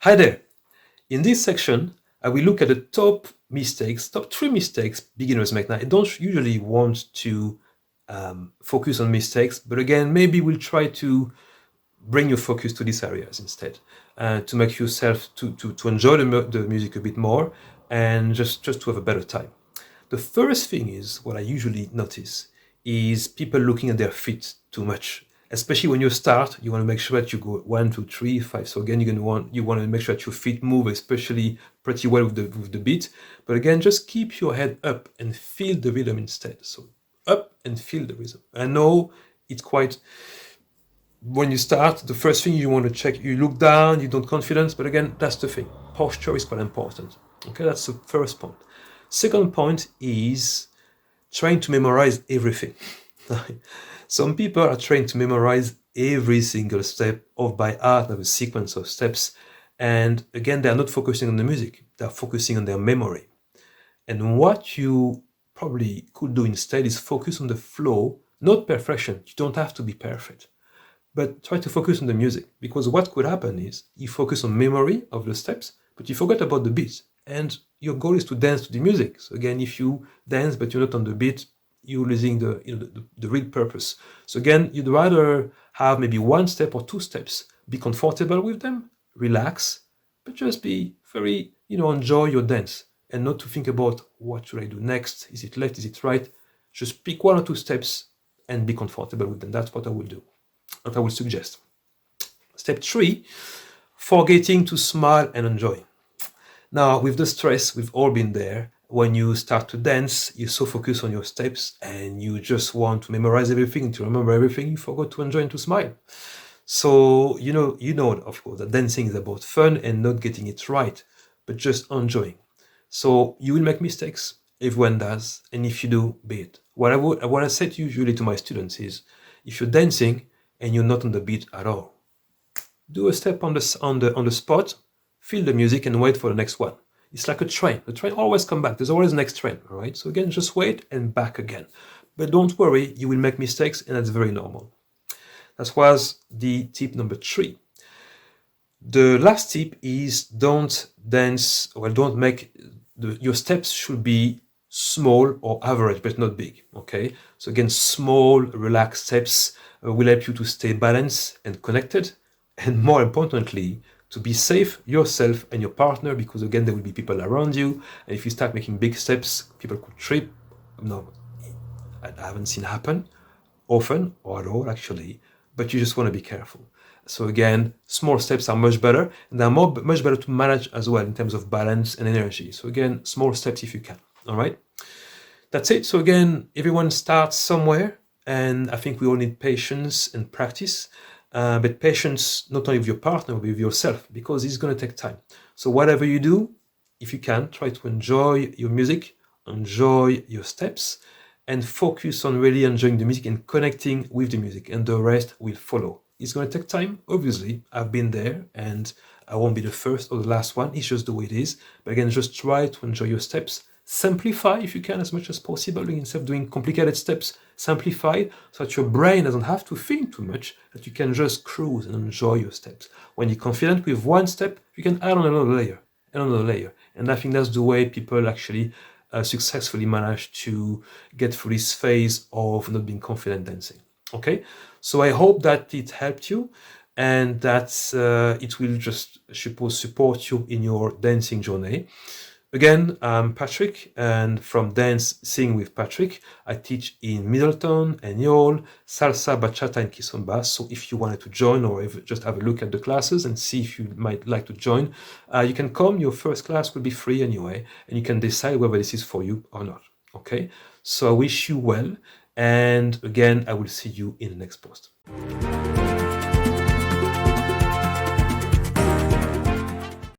Hi there. In this section, I will look at the top three mistakes beginners make. Now, I don't usually want to focus on mistakes, but again, maybe we'll try to bring your focus to these areas instead, to make yourself to enjoy the music a bit more and just to have a better time. The first thing is what I usually notice is people looking at their feet too much. Especially when you start, you want to make sure that you go 1, 2, 3, 5. So again, you want to make sure that your feet move, especially pretty well with the beat. But again, just keep your head up and feel the rhythm instead. So up and feel the rhythm. I know it's quite. When you start, the first thing you want to check, you look down, you don't confidence. But again, that's the thing. Posture is quite important. Okay, that's the first point. Second point is trying to memorize everything. Some people are trying to memorize every single step of by heart of a sequence of steps. And again, they are not focusing on the music, they're focusing on their memory. And what you probably could do instead is focus on the flow, not perfection. You don't have to be perfect, but try to focus on the music. Because what could happen is you focus on memory of the steps, but you forget about the beat. And your goal is to dance to the music. So again, if you dance but you're not on the beat, you're losing the real purpose. So again, you'd rather have maybe one step or two steps, be comfortable with them, relax, but just be very, enjoy your dance and not to think about what should I do next? Is it left? Is it right? Just pick one or two steps and be comfortable with them. That's what I will do, what I would suggest. Step 3, forgetting to smile and enjoy. Now, with the stress, we've all been there. When you start to dance, you're so focused on your steps and you just want to memorize everything, to remember everything, you forgot to enjoy and to smile. So, of course, that dancing is about fun and not getting it right, but just enjoying. So you will make mistakes. Everyone does. And if you do, be it. What I said usually to my students is, if you're dancing and you're not on the beat at all, do a step on the spot, feel the music and wait for the next one. It's like a train. The train always come back. There's always the next train, all right? So again, just wait and back again. But don't worry, you will make mistakes and that's very normal. That was the tip number 3. The last tip is don't make your steps should be small or average, but not big, okay? So again, small, relaxed steps will help you to stay balanced and connected, and more importantly, to be safe yourself and your partner, because again, there will be people around you, and if you start making big steps, people could trip. No, I haven't seen happen often or at all actually, but you just want to be careful. So again, small steps are much better, and they're much better to manage as well in terms of balance and energy. So again, small steps if you can. All right, that's it. So again, everyone starts somewhere, and I think we all need patience and practice. But patience not only with your partner, but with yourself, because it's going to take time. So whatever you do, if you can, try to enjoy your music, enjoy your steps, and focus on really enjoying the music and connecting with the music, and the rest will follow. It's going to take time, obviously. I've been there, and I won't be the first or the last one. It's just the way it is. But again, just try to enjoy your steps. Simplify if you can as much as possible. Instead of doing complicated steps, simplify so that your brain doesn't have to think too much, that you can just cruise and enjoy your steps. When you're confident with one step, you can add on another layer and another layer. And I think that's the way people actually successfully manage to get through this phase of not being confident dancing. Okay, so I hope that it helped you and that it will just support you in your dancing journey. Again, I'm Patrick, and from Dance Sing with Patrick, I teach in Middleton and Yole, salsa, bachata, and kizomba. So if you wanted to join or just have a look at the classes and see if you might like to join, you can come. Your first class will be free anyway, and you can decide whether this is for you or not. Okay, so I wish you well, and again, I will see you in the next post.